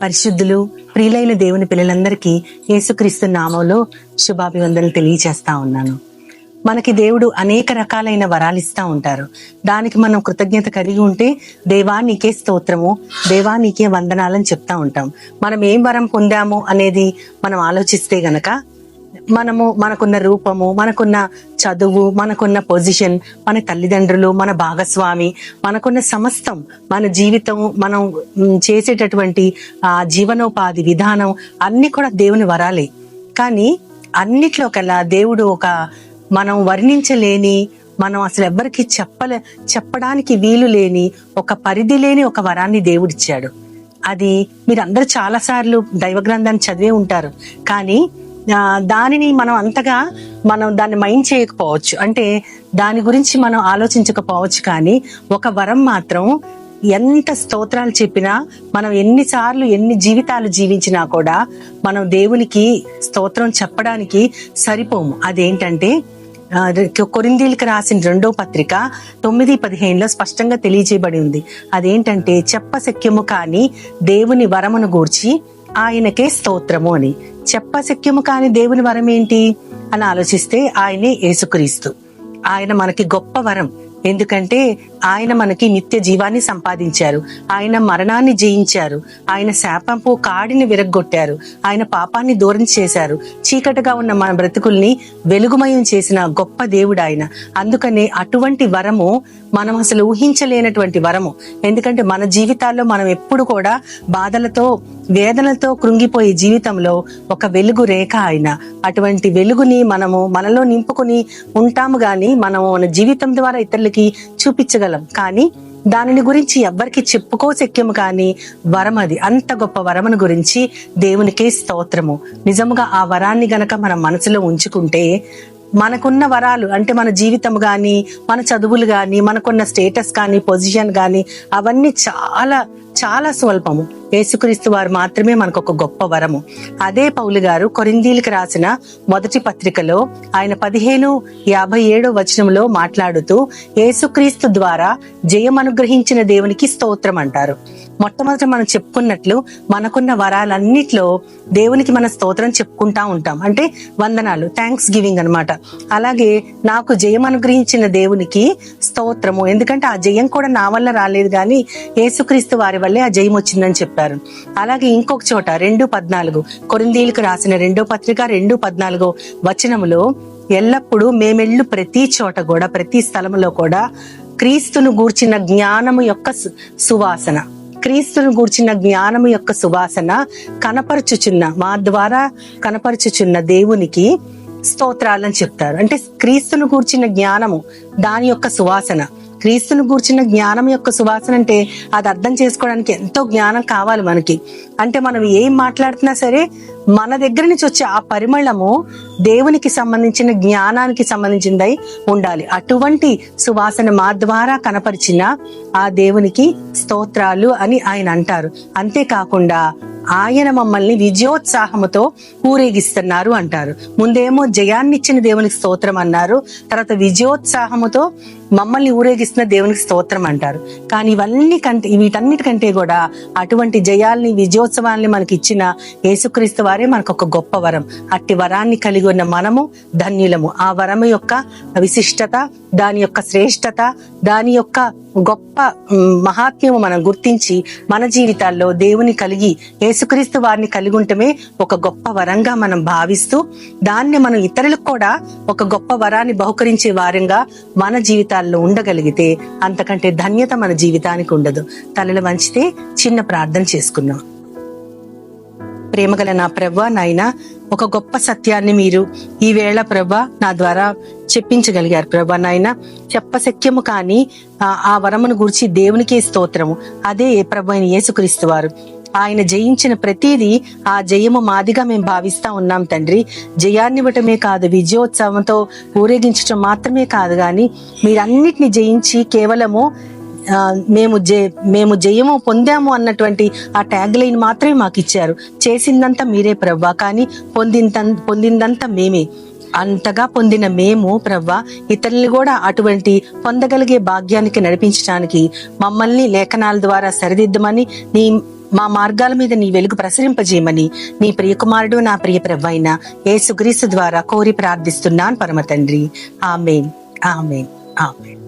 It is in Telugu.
పరిశుద్ధులు ప్రియులైన దేవుని పిల్లలందరికీ యేసుక్రీస్తు నామంలో శుభాభివందనలు తెలియజేస్తా ఉన్నాను. మనకి దేవుడు అనేక రకాలైన వరాలు ఇస్తా ఉంటారు. దానికి మనం కృతజ్ఞత కలిగి ఉంటే దేవా నీకే స్తోత్రము, దేవా నీకే వందనాలని చెప్తా ఉంటాం. మనం ఏం వరం పొందాము అనేది మనం ఆలోచిస్తే గనక మనకున్న రూపము, మనకున్న చదువు, మనకున్న పొజిషన్, మన తల్లిదండ్రులు, మన భాగస్వామి, మనకున్న సమస్తం, మన జీవితం, మనం చేసేటటువంటి జీవనోపాధి విధానం అన్ని కూడా దేవుని వరాలే. కానీ అన్నిట్లో కల్లా దేవుడు మనం వర్ణించలేని, మనం అసలు ఎవ్వరికి చెప్పడానికి వీలు లేని ఒక పరిధి లేని ఒక వరాన్ని దేవుడిచ్చాడు. అది మీరందరూ చాలా సార్లు దైవ గ్రంథాన్ని చదివే ఉంటారు. కానీ దానిని మనం దాన్ని మైండ్ చేయకపోవచ్చు, అంటే దాని గురించి మనం ఆలోచించకపోవచ్చు. కానీ ఒక వరం మాత్రం ఎంత స్తోత్రాలు చెప్పినా, మనం ఎన్ని జీవితాలు జీవించినా కూడా మనం దేవునికి స్తోత్రం చెప్పడానికి సరిపోము. అదేంటంటే కొరింథీయులకు రాసిన 2వ పత్రిక 9:15 స్పష్టంగా తెలియజేయబడి ఉంది. అదేంటంటే చెప్పశక్యము కాని దేవుని వరమును గూర్చి ఆయనకే స్తోత్రము అని. చెప్పశక్యము కాని దేవుని వరం ఏంటి అని ఆలోచిస్తే ఆయనే యేసుక్రీస్తు. ఆయన మనకి గొప్ప వరం. ఎందుకంటే ఆయన మనకి నిత్య జీవాన్ని సంపాదించారు, ఆయన మరణాన్ని జయించారు, ఆయన శాపంపు కాడిని విరగ్గొట్టారు, ఆయన పాపాన్ని దూరం చేశారు, చీకటిగా ఉన్న మన బ్రతుకుల్ని వెలుగుమయం చేసిన గొప్ప దేవుడు ఆయన. అందుకనే అటువంటి వరము మనం అసలు ఊహించలేనటువంటి వరము. ఎందుకంటే మన జీవితాల్లో మనం ఎప్పుడు కూడా బాధలతో, వేదనలతో కృంగిపోయే జీవితంలో ఒక వెలుగు రేఖ ఆయన. అటువంటి వెలుగుని మనలో నింపుకొని ఉంటాము గాని మనం మన జీవితం ద్వారా ఇతరులకి చూపించగలం. కానీ దానిని గురించి ఎవ్వరికి చెప్పుకోశక్యము కానీ వరం అది. అంత గొప్ప వరమును గురించి దేవునికే స్తోత్రము. నిజముగా ఆ వరాన్ని గనక మనం మనసులో ఉంచుకుంటే మనకున్న వరాలు, అంటే మన జీవితం గాని, మన చదువులు గాని, మనకున్న స్టేటస్ కానీ, పొజిషన్ గాని, అవన్నీ చాలా చాలా స్వల్పము. యేసుక్రీస్తు వారు మాత్రమే మనకు ఒక గొప్ప వరము. అదే పౌలు గారు కొరింథీయులకు రాసిన 1వ పత్రికలో ఆయన 15:57 మాట్లాడుతూ యేసుక్రీస్తు ద్వారా జయం అనుగ్రహించిన దేవునికి స్తోత్రం అంటారు. మొట్టమొదట మనం చెప్పుకున్నట్లు మనకున్న వరాలన్నిట్లో దేవునికి మన స్తోత్రం చెప్పుకుంటా ఉంటాం, అంటే వందనాలు, థ్యాంక్స్ గివింగ్ అనమాట. అలాగే నాకు జయం అనుగ్రహించిన దేవునికి స్తోత్రము, ఎందుకంటే ఆ జయం కూడా నా వల్ల రాలేదు కానీ యేసుక్రీస్తు వారి వల్లే ఆ జయం వచ్చిందని చెప్పారు. అలాగే ఇంకొక చోట 2:14 కొరింథీయులకు రాసిన 2వ పత్రిక 2:14 ఎల్లప్పుడూ మేమెళ్ళు ప్రతి చోట కూడా, ప్రతి స్థలములో కూడా క్రీస్తును గూర్చిన జ్ఞానము యొక్క సువాసన, క్రీస్తును గూర్చిన జ్ఞానము యొక్క సువాసన కనపరచుచున్న, మా ద్వారా కనపరచుచున్న దేవునికి స్తోత్రాలని చెప్తారు. అంటే క్రీస్తును గూర్చిన జ్ఞానము, దాని యొక్క సువాసన. క్రీస్తును గూర్చిన జ్ఞానం యొక్క సువాసన అంటే అది అర్థం చేసుకోవడానికి ఎంతో జ్ఞానం కావాలి మనకి. అంటే మనం ఏం మాట్లాడుతున్నా సరే మన దగ్గర నుంచి వచ్చే ఆ పరిమళము దేవునికి సంబంధించిన, జ్ఞానానికి సంబంధించిందై ఉండాలి. అటువంటి సువాసన మా ద్వారా కనపరిచిన ఆ దేవునికి స్తోత్రాలు అని ఆయన అంటారు. అంతేకాకుండా ఆయన మమ్మల్ని విజయోత్సాహముతో ఊరేగిస్తున్నారు అంటారు. ముందేమో జయాన్నిచ్చిన దేవునికి స్తోత్రం అన్నారు, తర్వాత విజయోత్సాహముతో మమ్మల్ని ఊరేగిస్తున్న దేవునికి స్తోత్రం అంటారు. కానీ వీటన్నిటికంటే కూడా అటువంటి జయాల్ని, విజయోత్సవాల్ని మనకి ఇచ్చిన యేసుక్రీస్తు వారే మనకు ఒక గొప్ప వరం. అట్టి వరాన్ని కలిగి ఉన్న మనము ధన్యులము. ఆ వరము యొక్క విశిష్టత, దాని యొక్క శ్రేష్టత, దాని యొక్క గొప్ప మహాత్మ్యము మనం గుర్తించి మన జీవితాల్లో దేవుని కలిగి, యేసుక్రీస్తు వారిని కలిగి ఉండటమే ఒక గొప్ప వరంగా మనం భావిస్తూ, దాన్ని మనం ఇతరులకు కూడా ఒక గొప్ప వరాన్ని బహుకరించే వారంగా మన జీవితాల్లో ఉండగలిగితే అంతకంటే ధన్యత మన జీవితానికి ఉండదు. తలలు వంచితే చిన్న ప్రార్థన చేసుకున్నాం. ప్రేమగల నా ప్రభువా, నాయనా, ఒక గొప్ప సత్యాన్ని మీరు ఈ వేళ ప్రభువా నా ద్వారా చెప్పించగలిగారు ప్రభువా. నాయన, చెప్పశక్యము కాని ఆ వరమును గురించి దేవునికే స్తోత్రము. అదే ప్రభు అయిన యేసుక్రీస్తు వారు. ఆయన జయించిన ప్రతిదీ ఆ జయము మాదిగా మేము భావిస్తా ఉన్నాం తండ్రి. జయాన్ని ఇవ్వటమే కాదు, విజయోత్సవంతో ఊరేగించటం మాత్రమే కాదు, కానీ మీరన్నిటిని జయించి కేవలము మేము జయము పొందాము అన్నటువంటి ఆ ట్యాగ్ లైన్ మాత్రమే మాకు ఇచ్చారు. చేసిందంతా మీరే ప్రవ్వా, కానీ పొందిందంతా మేమే. అంతగా పొందిన మేము ప్రవ్వా ఇతరుల్ని కూడా అటువంటి పొందగలిగే భాగ్యానికి నడిపించడానికి మమ్మల్ని లేఖనాల ద్వారా సరిదిద్దమని మా మార్గాల మీద నీ వెలుగు ప్రసరింపజేయమని నీ ప్రియకుమారుడు నా ప్రియ ప్రభువైన యేసుక్రీస్తు ద్వారా కోరి ప్రార్థిస్తున్నాను పరమ తండ్రి. ఆమేన్, ఆమేన్, ఆమేన్.